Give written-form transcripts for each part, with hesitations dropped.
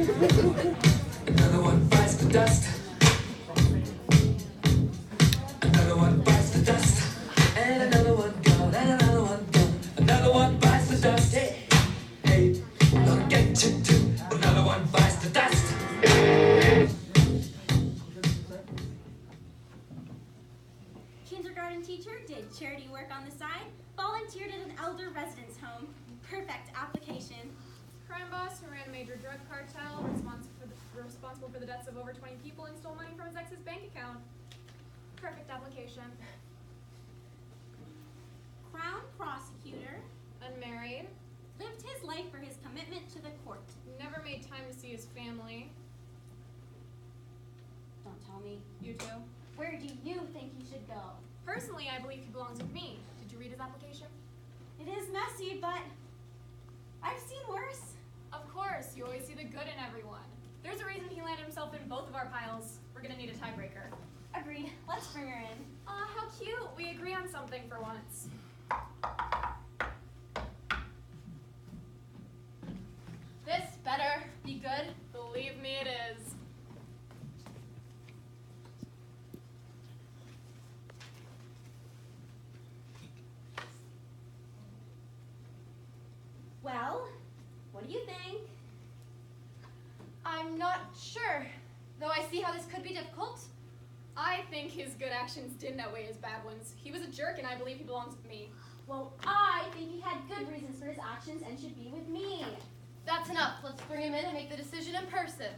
Another one bites the dust. Another one bites the dust. And another one gone, and another one gone. Another one bites the dust. Hey, hey, gonna get you too. Another one bites the dust. Kindergarten teacher did charity work on the side, volunteered at an elder residence home. Perfect application. Crime boss who ran a major drug cartel, responsible for the deaths of over 20 people and stole money from his ex's bank account. Perfect application. Crown prosecutor. Unmarried. Lived his life for his commitment to the court. Never made time to see his family. Don't tell me. You too. Where do you think he should go? Personally, I believe he belongs with me. Did you read his application? It is messy, but I've seen worse. Of course, you always see the good in everyone. There's a reason he landed himself in both of our piles. We're gonna need a tiebreaker. Agreed. Let's bring her in. Aw, how cute. We agree on something for once. This better be good. Believe me, it is. Well, what do you think? I'm not sure, though I see how this could be difficult. I think his good actions didn't outweigh his bad ones. He was a jerk, and I believe he belongs with me. Well, I think he had good reasons for his actions and should be with me. That's enough. Let's bring him in and make the decision in person.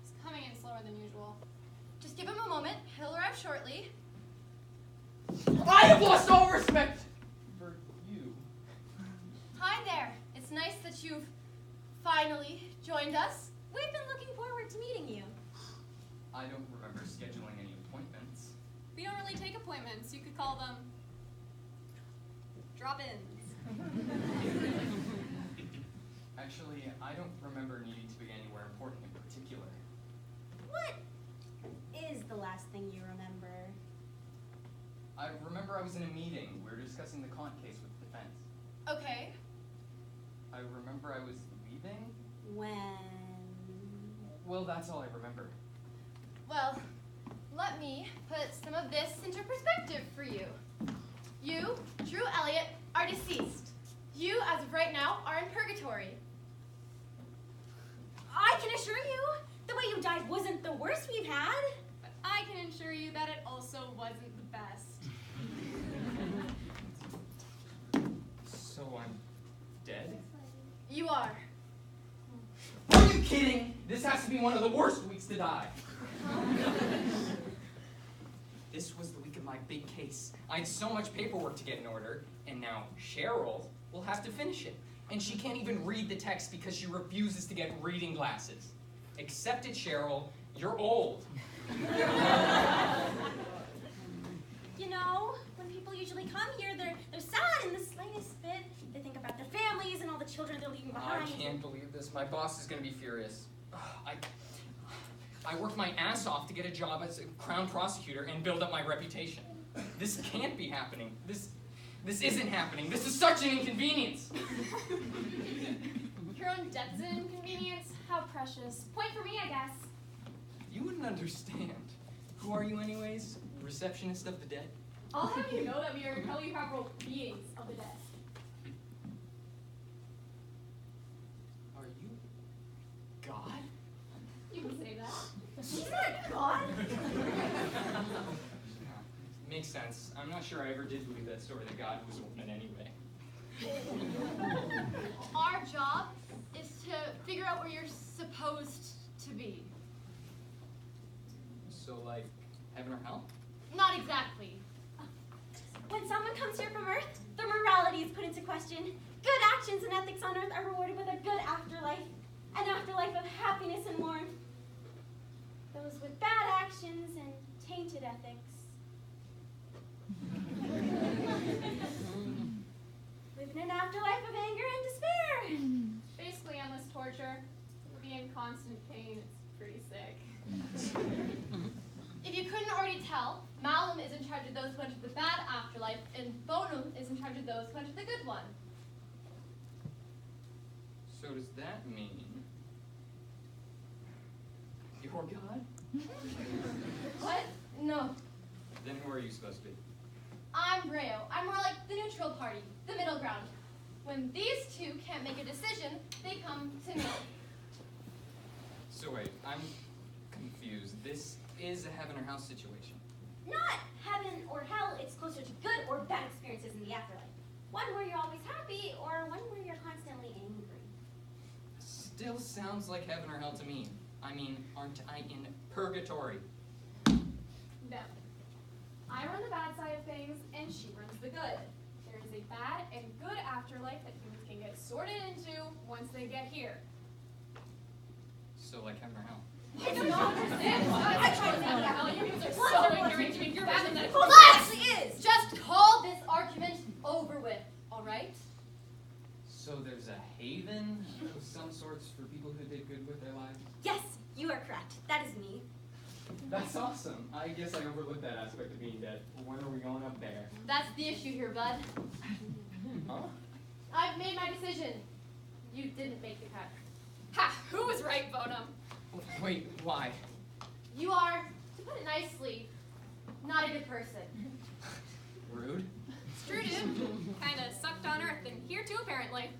He's coming in slower than usual. Just give him a moment. He'll arrive shortly. I have lost all respect for you. Hi there. It's nice that you've finally joined us. We've been looking forward to meeting you. I don't remember scheduling any appointments. We don't really take appointments. You could call them drop-ins. Actually, I don't remember needing to be anywhere important in particular. What is the last thing you remember? I remember I was in a meeting. We were discussing the Kant case with the defense. Okay. I remember I was leaving. When? Well, that's all I remember. Well, let me put some of this into perspective for you. You, Drew Elliott, are deceased. You, as of right now, are in purgatory. I can assure you, the way you died wasn't the worst we've had. But I can assure you that it also wasn't the best. So I'm dead? You are. Are you kidding? This has to be one of the worst weeks to die. This was the week of my big case. I had so much paperwork to get in order, and now Cheryl will have to finish it. And she can't even read the text because she refuses to get reading glasses. Accept it, Cheryl. You're old. You know, when people usually come here, they're sad in the slightest bit. They think about their families and all the children they're leaving behind. I can't believe this. My boss is going to be furious. I worked my ass off to get a job as a crown prosecutor and build up my reputation. This can't be happening. This isn't happening. This is such an inconvenience. Your own debt's an inconvenience? How precious. Point for me, I guess. You wouldn't understand. Who are you anyways? Receptionist of the dead? I'll have you know that we are intelligible beings of the dead. Are you God? You can say that. She's not God. Makes sense. I'm not sure I ever did believe that story that God was a woman anyway. Our job is to figure out where you're supposed to be. So, like, heaven or hell? Not exactly. When someone comes here from Earth, their morality is put into question. Good actions and ethics on Earth are rewarded with a good afterlife, an afterlife of happiness and warmth. Those with bad actions and tainted ethics live in an afterlife of anger and despair. Basically, endless torture. You'll be in constant pain. It's pretty sick. If you couldn't already tell, Malum is in charge of those who enter the bad afterlife, and Bonum is in charge of those who enter the good one. So does that mean you're God? What? No. Then who are you supposed to be? I'm Rayo. I'm more like the neutral party, the middle ground. When these two can't make a decision, they come to me. So wait, I'm confused. This is a heaven or hell situation. Not heaven or hell, it's closer to good or bad experiences in the afterlife. One where you're always happy, or one where you're constantly angry. Still sounds like heaven or hell to me. I mean, aren't I in purgatory? No. I run the bad side of things, and she runs the good. There is a bad and good afterlife that humans can get sorted into once they get here. So like heaven or hell? I don't understand. I tried to figure out how you guys are so ignorant. You mean you're bad and that Well, that actually is! Just call this argument over with, all right? So there's a haven of some sorts for people who did good with their lives? Yes, you are correct. That is me. That's awesome. I guess I overlooked that aspect of being dead. When are we going up there? That's the issue here, bud. Huh? I've made my decision. You didn't make the cut. Ha! Who was right, Bonum? Wait, why? You are, to put it nicely, not a good person. Rude? It's true, dude. Kinda sucked on Earth, and here too, apparently.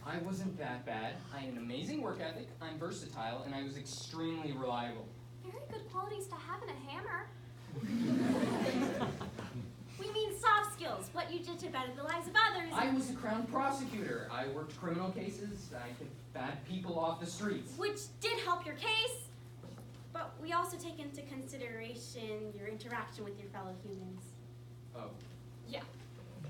I wasn't that bad. I had an amazing work ethic, I'm versatile, and I was extremely reliable. Very good qualities to have in a hammer. We mean soft skills, what you did to better the lives of others. I was a crown prosecutor. I worked criminal cases. I kept bad people off the streets. Which did help your case, but we also take into consideration your interaction with your fellow humans. Oh. Yeah.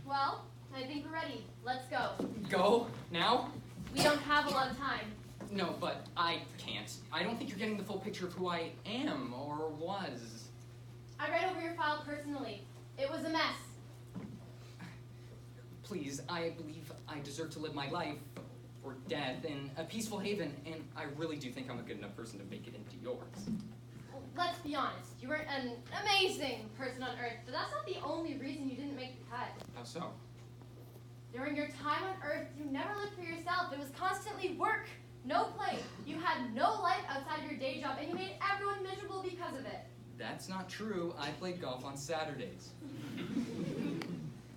Well, I think we're ready. Let's go. Go? Now? We don't have a lot of time. No, but I can't. I don't think you're getting the full picture of who I am or was. I read over your file personally. It was a mess. Please, I believe I deserve to live my life, or death, in a peaceful haven, and I really do think I'm a good enough person to make it into yours. Let's be honest. You were an amazing person on Earth, but that's not the only reason you didn't make the cut. How so? During your time on Earth, you never lived for yourself. It was constantly work, no play. You had no life outside of your day job, and you made everyone miserable because of it. That's not true. I played golf on Saturdays.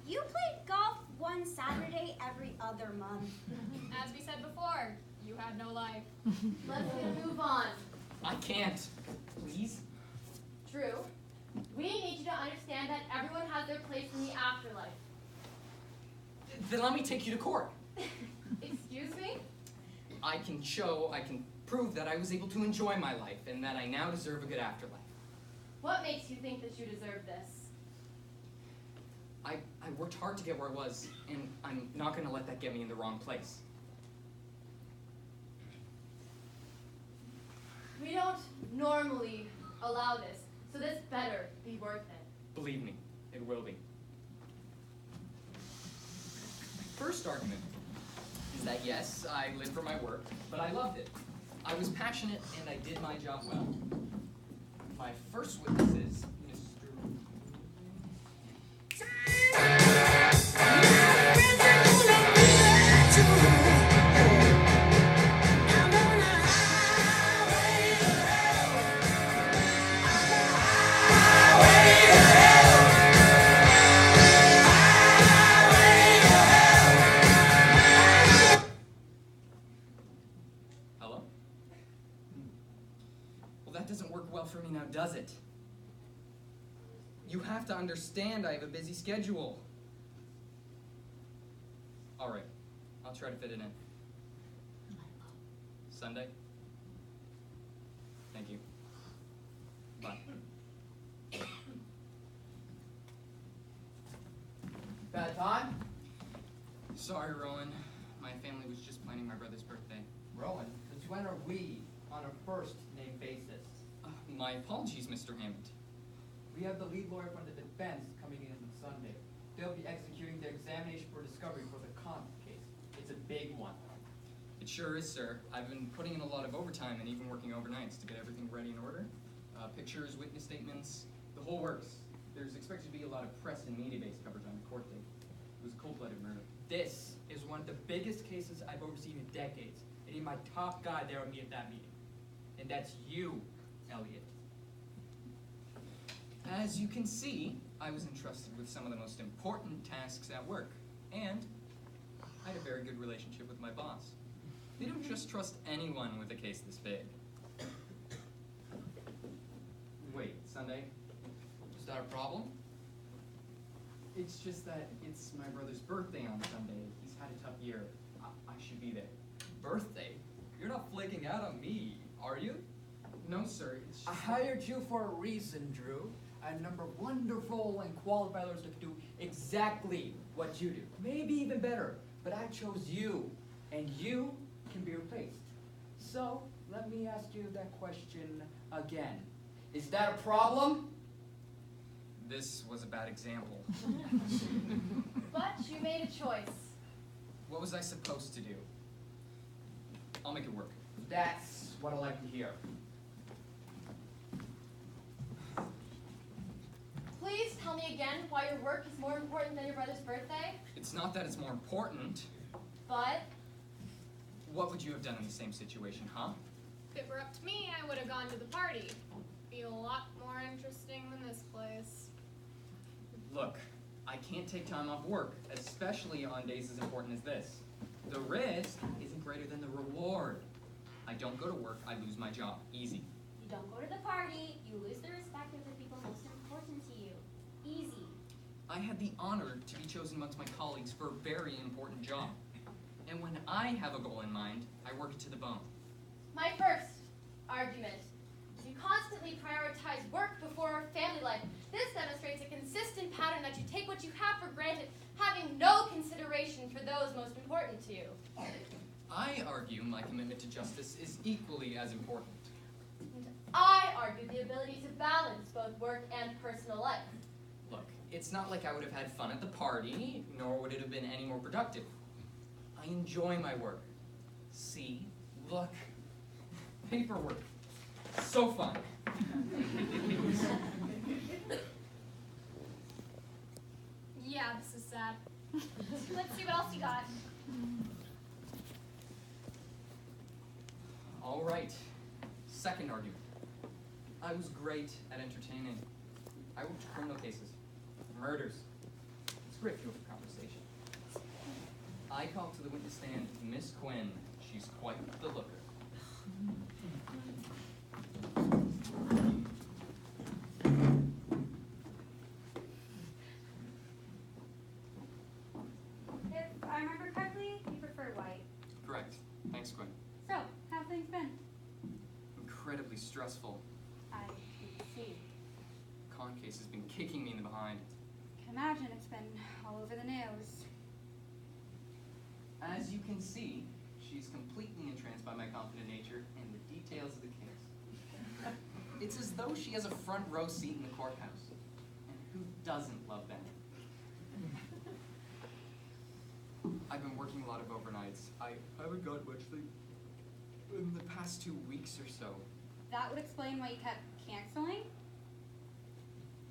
You played golf one Saturday every other month. As we said before, you had no life. Let's move on. I can't. Please? True. We need you to understand that everyone has their place in the afterlife. Then let me take you to court. Excuse me? I can prove that I was able to enjoy my life and that I now deserve a good afterlife. What makes you think that you deserve this? I worked hard to get where I was, and I'm not going to let that get me in the wrong place. We don't normally allow this, so this better be worth it. Believe me, it will be. First argument is that yes, I lived for my work, but I loved it. I was passionate and I did my job well. My first witness is Mr. Hello? Well, that doesn't work well for me now, does it? You have to understand I have a busy schedule. All right, I'll try to fit it in. Sunday? Thank you. Bye. Bad time? Sorry, Rowan. My family was just planning my brother's birthday. Rowan, since when are we on a first name basis? My apologies, Mr. Hammond. We have the lead lawyer from the defense coming in on Sunday. They'll be executing their examination for discovery for the Kant case. It's a big one. It It sure is, sir. I've been putting in a lot of overtime and even working overnights to get everything ready in order. Pictures, witness statements, the whole works. There's expected to be a lot of press and media-based coverage on the court date. It was a cold-blooded murder. This is one of the biggest cases I've overseen in decades. I need my top guy there with me at that meeting. And that's you, Elliot. As you can see, I was entrusted with some of the most important tasks at work, and I had a very good relationship with my boss. They don't just trust anyone with a case this big. Wait, Sunday? Is that a problem? It's just that it's my brother's birthday on Sunday. He's had a tough year. I should be there. Birthday? You're not flaking out on me, are you? No, sir, it's just... I hired you for a reason, Drew. I have a number of wonderful and qualified others that can do exactly what you do. Maybe even better. But I chose you, and you can be replaced. So, let me ask you that question again. Is that a problem? This was a bad example. But you made a choice. What was I supposed to do? I'll make it work. That's what I like to hear. Please tell me again why your work is more important than your brother's birthday. It's not that it's more important. But What would you have done in the same situation, huh? If it were up to me, I would have gone to the party. Be a lot more interesting than this place. Look, I can't take time off work, especially on days as important as this. The risk isn't greater than the reward. I don't go to work, I lose my job. Easy. You don't go to the party, you lose the respect of the people most important to you. Easy. I had the honor to be chosen amongst my colleagues for a very important job. And when I have a goal in mind, I work it to the bone. my first argument. You constantly prioritize work before family life. This demonstrates a consistent pattern that you take what you have for granted, having no consideration for those most important to you. I argue my commitment to justice is equally as important. And I argue the ability to balance both work and personal life. Look, it's not like I would have had fun at the party, nor would it have been any more productive. I enjoy my work. See, look, paperwork. So fun. Yeah, this is sad. Let's see what else you got. All right, second argument. I was great at entertaining. I worked criminal cases, murders. It's great fuel for conversation. I called to the witness stand Miss Quinn. She's quite the looker. If I remember correctly, you prefer white. Correct. Thanks, Quinn. So, how've things been? Incredibly stressful. I can see. Con case has been kicking me in the behind. Can imagine it's been all over the news. As you can see, she's completely entranced by my confident nature and the details of the case. It's as though she has a front row seat in the courthouse. And who doesn't love that? I've been working a lot of overnights. I haven't got much sleep in the past 2 weeks or so. That would explain why you kept canceling?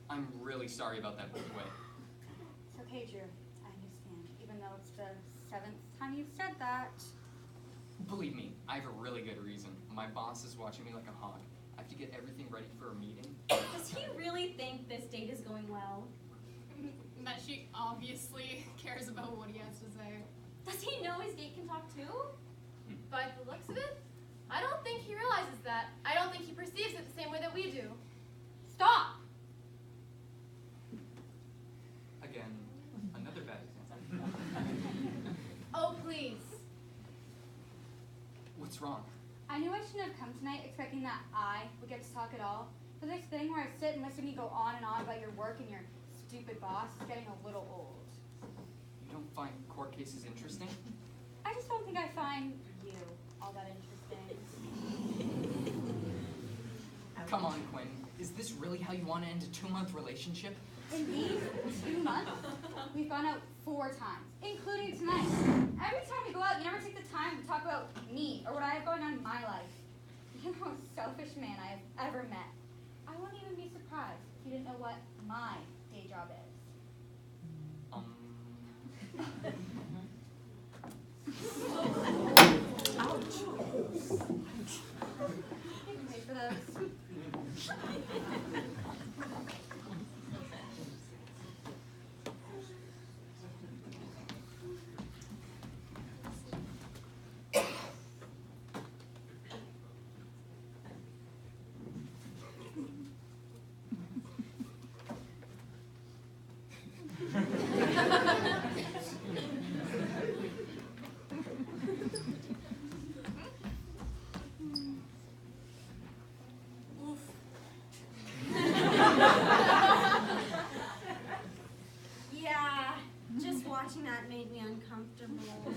I'm really sorry about that, by the way. It's okay, Drew. I understand. Even though it's the 7th time you've said that. Believe me, I have a really good reason. My boss is watching me like a hawk. I have to get everything ready for a meeting. Does he really think this date is going well? That she obviously cares about what he has to say. Does he know his date can talk too? By the looks of it, I don't think he realizes that. I don't think he perceives it the same way that we do. Stop! Again, another bad example. Oh, please. What's wrong? I knew I shouldn't have come tonight expecting that I would get to talk at all. But this thing where I sit and listen to you go on and on about your work and your stupid boss is getting a little old. You don't find court cases interesting? I just don't think I find you all that interesting. Come on, Quinn. Is this really how you want to end a 2-month relationship? In these 2 months, we've gone out 4 times, including tonight. Every time we go out, you never take the time to talk about me or what I have going on in my life. You're the most selfish man I have ever met. I wouldn't even be surprised if you didn't know what my day job is. Wait for those. Yeah, just watching that made me uncomfortable.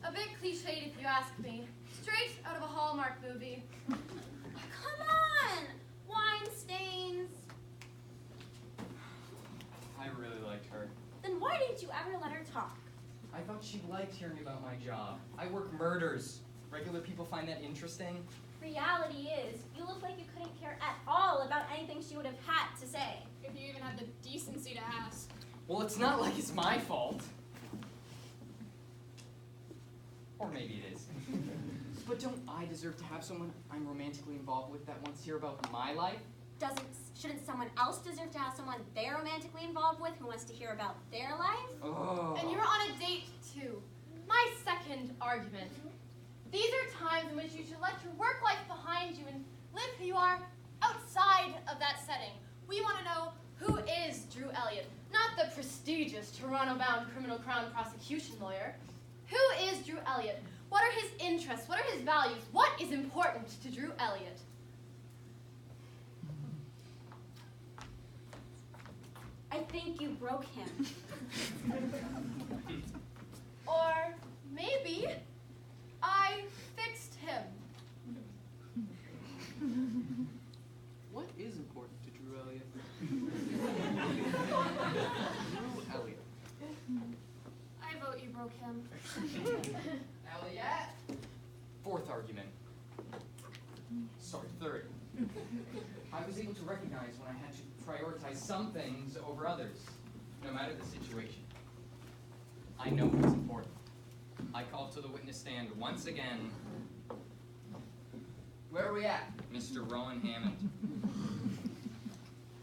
A bit cliched if you ask me. Straight out of a Hallmark movie. Come on! Wine stains. I really liked her. Then why didn't you ever let her talk? I thought she liked hearing about my job. I work murders. Regular people find that interesting. Reality is, you look like you couldn't care at all about anything she would have had to say. If you even had the decency to ask. Well, it's not like it's my fault. Or maybe it is. But don't I deserve to have someone I'm romantically involved with that wants to hear about my life? Shouldn't someone else deserve to have someone they're romantically involved with who wants to hear about their life? Oh. And you're on a date, too. My second argument. These are times in which you should let your work life behind you and live who you are outside of that setting. We want to know, who is Drew Elliott? Not the prestigious Toronto-bound criminal crown prosecution lawyer. Who is Drew Elliott? What are his interests? What are his values? What is important to Drew Elliott? I think you broke him. Or maybe I fixed him. What is important to Drew Elliott? Drew Elliott. I vote you broke him. Elliott? Fourth argument. Sorry, third. I was able to recognize when I had to prioritize some things over others, no matter the situation. I know what's important. I called to the witness stand once again, Where are we at? Mr. Rowan Hammond.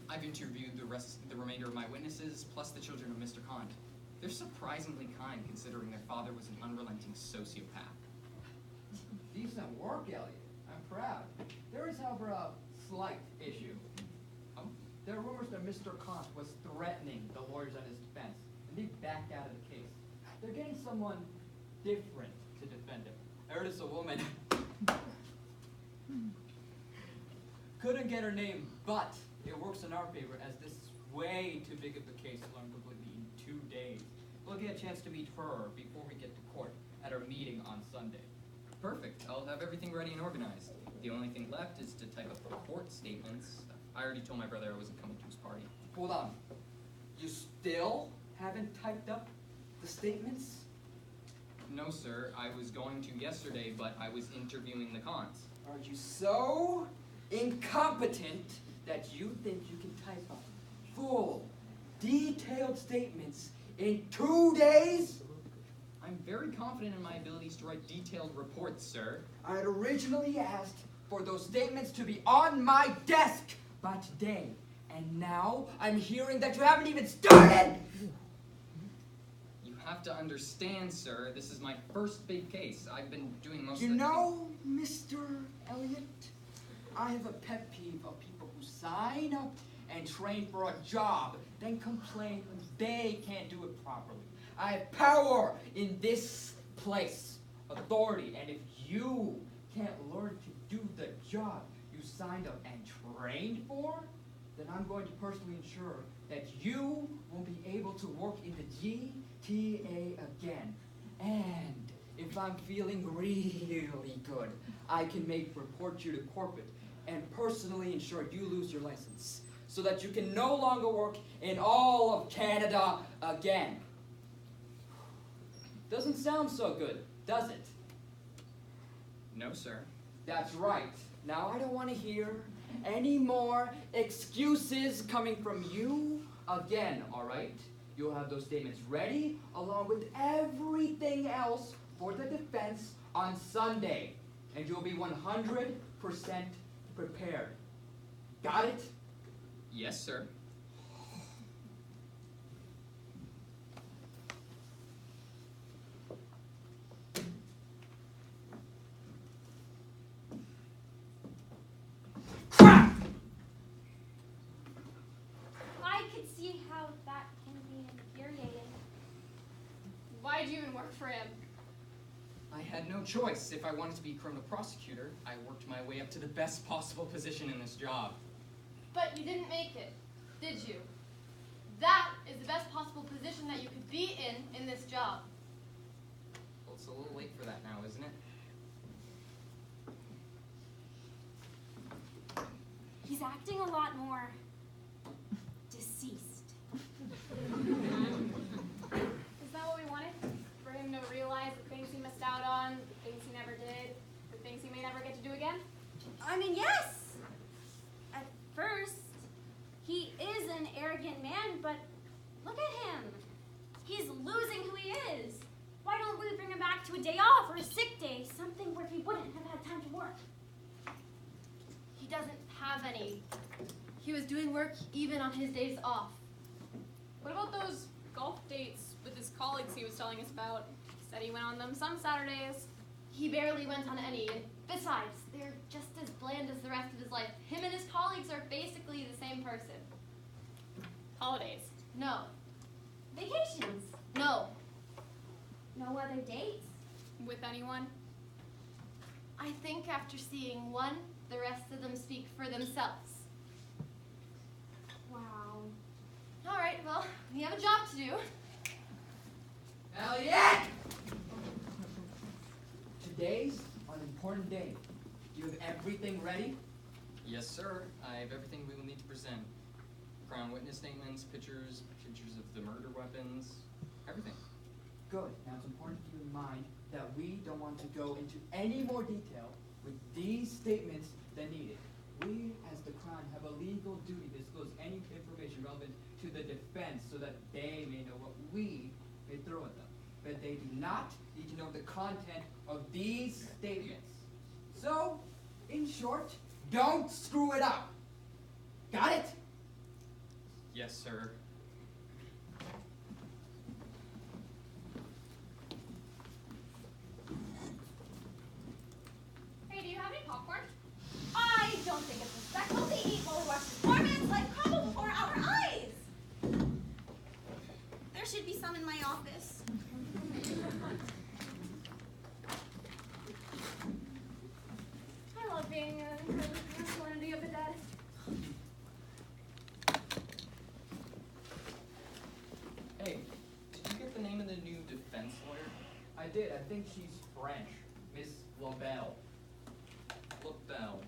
I've interviewed the remainder of my witnesses, plus the children of Mr. Kant. They're surprisingly kind, considering their father was an unrelenting sociopath. Decent work, Elliot. I'm proud. There is, however, a slight issue. Oh? There are rumors that Mr. Kant was threatening the lawyers on his defense, and they backed out of the case. They're getting someone different to defend him. I heard it's a woman. Couldn't get her name, but it works in our favor, as this is way too big of a case to learn completely in 2 days. We'll get a chance to meet her before we get to court at our meeting on Sunday. Perfect. I'll have everything ready and organized. The only thing left is to type up the court statements. I already told my brother I wasn't coming to his party. Hold on. You still haven't typed up the statements? No, sir. I was going to yesterday, but I was interviewing the Kants. Are you so incompetent that you think you can type up full, detailed statements in 2 days? I'm very confident in my abilities to write detailed reports, sir. I had originally asked for those statements to be on my desk by today, and now I'm hearing that you haven't even started! You have to understand, sir, this is my first big case. I've been doing most You of the... know, Mr. Elliott, I have a pet peeve of people who sign up and train for a job, then complain when they can't do it properly. I have power in this place, authority, and if you can't learn to do the job you signed up and trained for, then I'm going to personally ensure that you won't be able to work in the GTA again. And if I'm feeling really good, I can report you to corporate and personally ensure you lose your license. so that you can no longer work in all of Canada again. Doesn't sound so good, does it? No, sir. That's right. Now I don't want to hear any more excuses coming from you again, all right? You'll have those statements ready along with everything else for the defense on Sunday. And you'll be 100% prepared. Got it? Yes, sir. I could see how that can be infuriating. Why'd you even work for him? I had no choice. If I wanted to be a criminal prosecutor, I worked my way up to the best possible position in this job. But you didn't make it, did you? That is the best possible position that you could be in this job. Well, it's a little late for that now, isn't it? He's acting a lot more deceased. Is that what we wanted? For him to realize the things he missed out on, the things he never did, the things he may never get to do again? I mean, yes! At first, he is an arrogant man, but look at him. He's losing who he is. Why don't we bring him back to a day off or a sick day, something where he wouldn't have had time to work? He doesn't have any. He was doing work even on his days off. What about those golf dates with his colleagues he was telling us about? He said he went on them some Saturdays. He barely went on any, and besides, they're just as bland as the rest of his life. Him and his colleagues are basically the same person. Holidays. No. Vacations. No. No other dates. With anyone? I think after seeing one, the rest of them speak for themselves. Wow. All right, well, we have a job to do. Elliot! Today's an important day. Do you have everything ready? Yes, sir. I have everything we will need to present. Crown witness statements, pictures of the murder weapons, everything. Good. Now it's important to keep in mind that we don't want to go into any more detail with these statements than needed. We, as the Crown, have a legal duty to disclose any information relevant to the defense so that they may know what we may throw at them. But they do not need to know the content of these statements. So, in short, don't screw it up. Got it? Yes, sir. Hey, do you have any popcorn? I don't think it's respectful to eat while we watch performance like crumble before our eyes. There should be some in my office. I love being a masculinity of the dead. Hey, did you get the name of the new defense lawyer? I did. I think she's French. Miss LaBelle. LaBelle.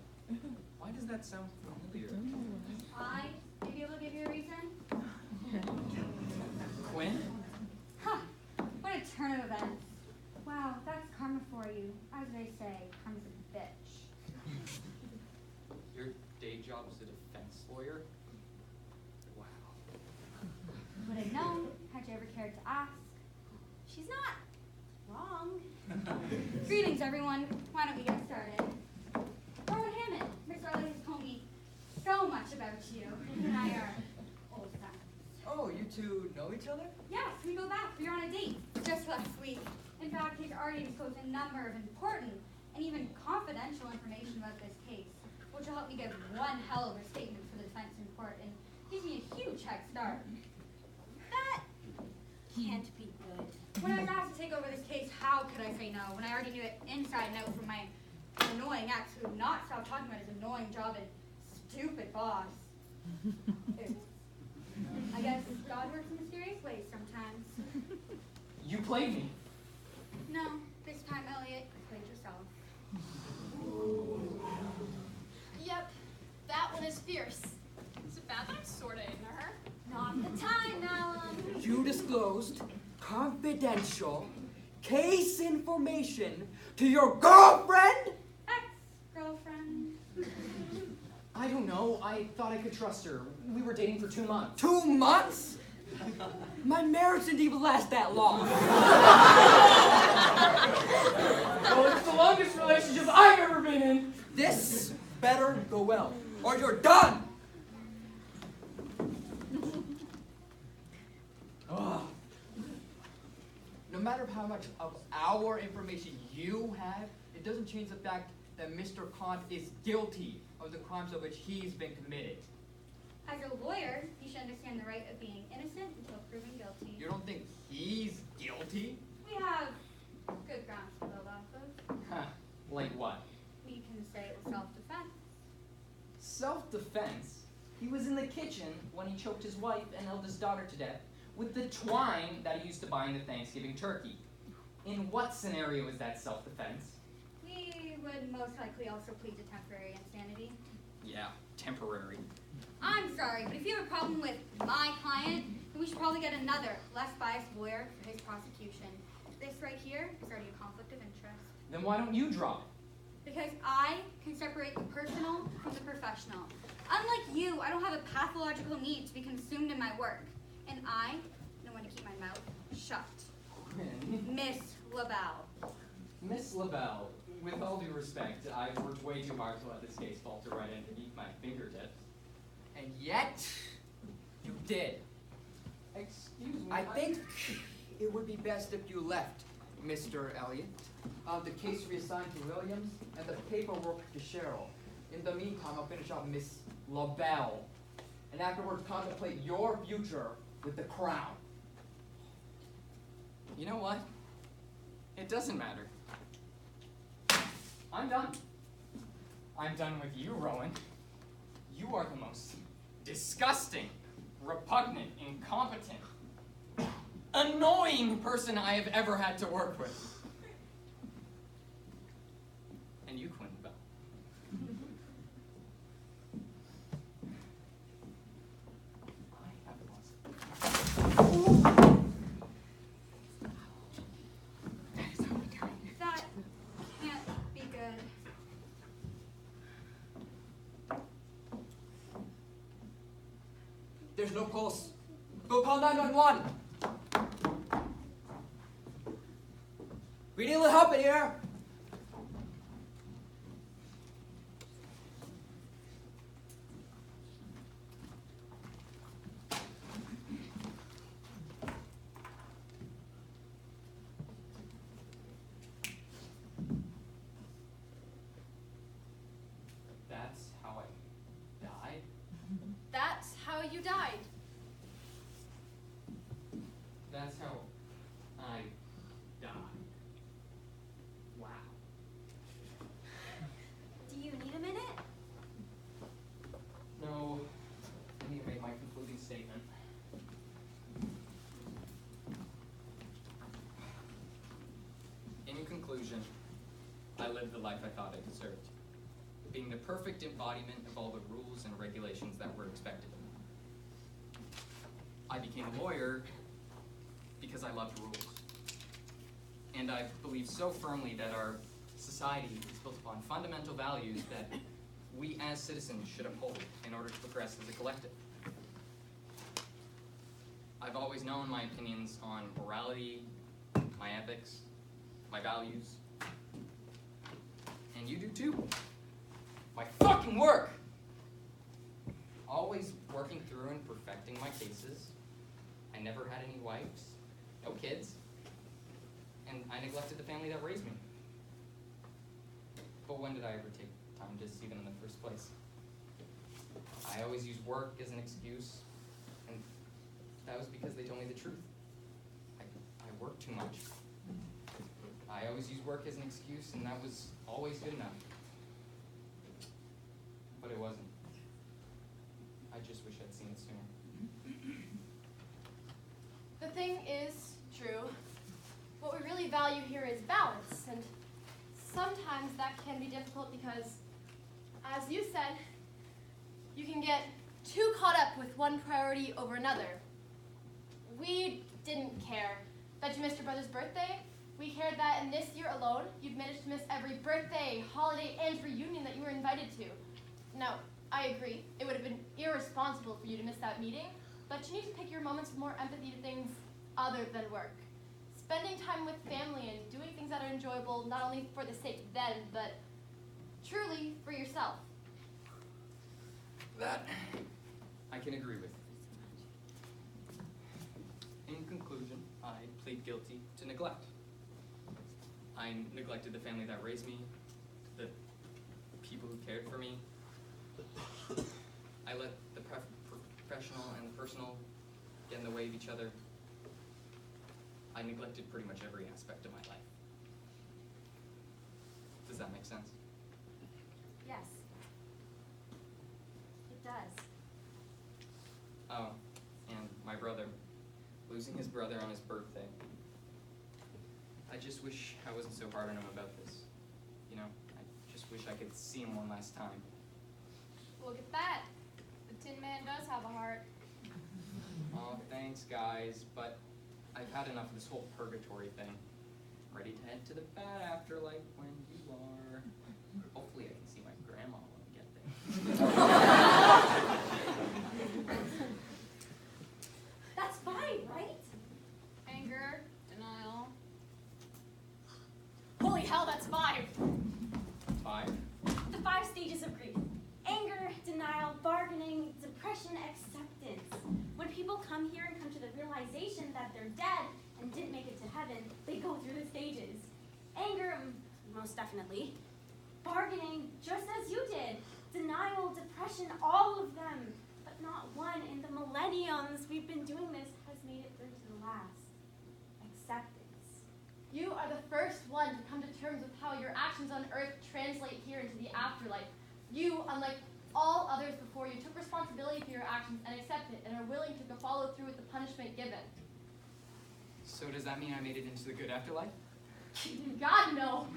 Why does that sound familiar? I may be able to give you a reason. Quinn? Huh. What a turn of events. Wow, that's karma for you. As they say, karma's a bitch. Your day job was a defense lawyer? Wow. Would have known, had you ever cared to ask. She's not wrong. Greetings, everyone. Why don't we get started? Rowan Hammond, Miss Riley has told me so much about you. You and I are old friends. Oh, you two know each other? Yes, we go back. We were on a date just last week. In fact, he's already disclosed a number of important and even confidential information about this case, which will help me give one hell of a statement for the defense in court and give me a huge head start. That can't be good. When I was asked to take over this case, how could I say no when I already knew it inside and out from my annoying ex who would not stop talking about his annoying job and stupid boss? I guess God works in mysterious ways sometimes. You played me. No, this time, Elliot, you played yourself. Yep, that one is fierce. Is it bad that undisclosed, confidential, case information to your girlfriend? Ex-girlfriend. I don't know. I thought I could trust her. We were dating for 2 months. 2 months? My marriage didn't even last that long. Well, it's the longest relationship I've ever been in. This better go well, or you're done! Ugh. No matter how much of our information you have, it doesn't change the fact that Mr. Kant is guilty of the crimes of which he's been committed. As a lawyer, you should understand the right of being innocent until proven guilty. You don't think he's guilty? We have good grounds to build off of. Huh. Like what? We can say it was self-defense. Self-defense? He was in the kitchen when he choked his wife and eldest daughter to death with the twine that he used to bind the Thanksgiving turkey. In what scenario is that self-defense? We would most likely also plead to temporary insanity. Yeah, temporary. I'm sorry, but if you have a problem with my client, then we should probably get another, less biased lawyer for his prosecution. This right here is already a conflict of interest. Then why don't you draw it? Because I can separate the personal from the professional. Unlike you, I don't have a pathological need to be consumed in my work. And I know when to keep my mouth shut. Miss LaBelle. Miss LaBelle, with all due respect, I've worked way too hard to let this case falter right underneath my fingertips. And yet, you did. Excuse me. I think it would be best if you left, Mr. Elliott. The case reassigned to Williams and the paperwork to Cheryl. In the meantime, I'll finish off Miss LaBelle. And afterwards, contemplate your future with the crown. You know what? It doesn't matter. I'm done. I'm done with you, Rowan. You are the most disgusting, repugnant, incompetent, annoying person I have ever had to work with. And you, Quinn Bell. I have lost. That can't be good. There's no pulse. Go call 911. We need a little help in here. That's how I died. That's how you died. That's how I died. Wow. Do you need a minute? No, I need to make my concluding statement. In conclusion, I lived the life I thought I deserved, being the perfect embodiment of all the rules and regulations that were expected of me. I became a lawyer because I loved rules. And I believe so firmly that our society is built upon fundamental values that we as citizens should uphold in order to progress as a collective. I've always known my opinions on morality, my ethics, my values, and you do too. My fucking work! Always working through and perfecting my cases. I never had any wives, no kids, and I neglected the family that raised me. But when did I ever take time to see them in the first place? I always used work as an excuse, and that was because they told me the truth. I worked too much. I always used work as an excuse, and that was always good enough. But it wasn't. I just wish I'd seen it sooner. The thing is, Drew, what we really value here is balance, and sometimes that can be difficult because, as you said, you can get too caught up with one priority over another. We didn't care that you missed your brother's birthday. We cared that in this year alone, you've managed to miss every birthday, holiday, and reunion that you were invited to. Now, I agree, it would have been irresponsible for you to miss that meeting, but you need to pick your moments with more empathy to things other than work. Spending time with family and doing things that are enjoyable, not only for the sake of them, but truly for yourself. That I can agree with. In conclusion, I plead guilty to neglect. I neglected the family that raised me, the people who cared for me. I let the professional and the personal get in the way of each other. I neglected pretty much every aspect of my life. Does that make sense? Yes. It does. Oh, and my brother. Losing his brother on his birthday. I just wish I wasn't so hard on him about this. You know, I just wish I could see him one last time. Look at that. The Tin Man does have a heart. Oh, thanks, guys, but I've had enough of this whole purgatory thing. I'm ready to head to the bad afterlife when you are. Hopefully I can see my grandma when we get there. That's fine, right? Anger, denial. Holy hell, that's 5. 5? The 5 stages of grief. Anger, denial, bargaining, depression, acceptance. When people come here and come to the realization that they're dead and didn't make it to heaven, they go through the stages. Anger, most definitely. Bargaining, just as you did. Denial, depression, all of them. But not one in the millenniums we've been doing this has made it through to the last. Acceptance. You are the first one to come to terms with how your actions on earth translate here into the afterlife. You, unlike all others before you, took responsibility for your actions and accepted it and are willing to follow through with the punishment given. So does that mean I made it into the good afterlife? God, no.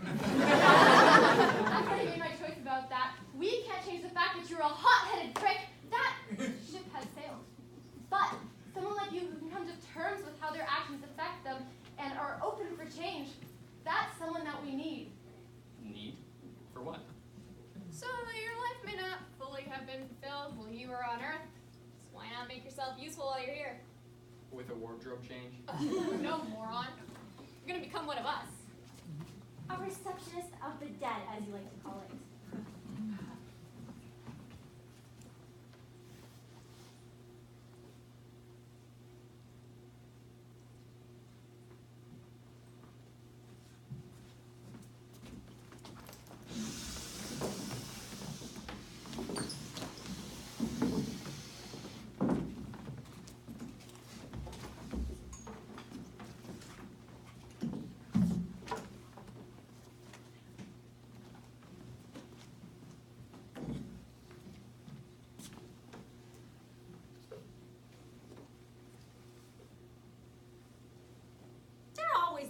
I've already made my choice about that. We can't change the fact that you're a hot-headed prick. That ship has sailed. But someone like you who can come to terms with how their actions affect them and are open for change, that's someone that we need. Need? For what? So your life may not fully have been fulfilled while you were on Earth. So why not make yourself useful while you're here? With a wardrobe change? No, moron. You're gonna become one of us. A receptionist of the dead, as you like to call it.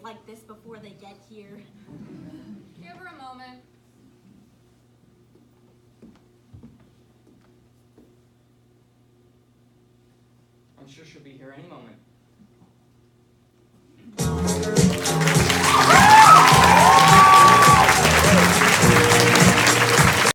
Like this before they get here. Give her a moment. I'm sure she'll be here any moment.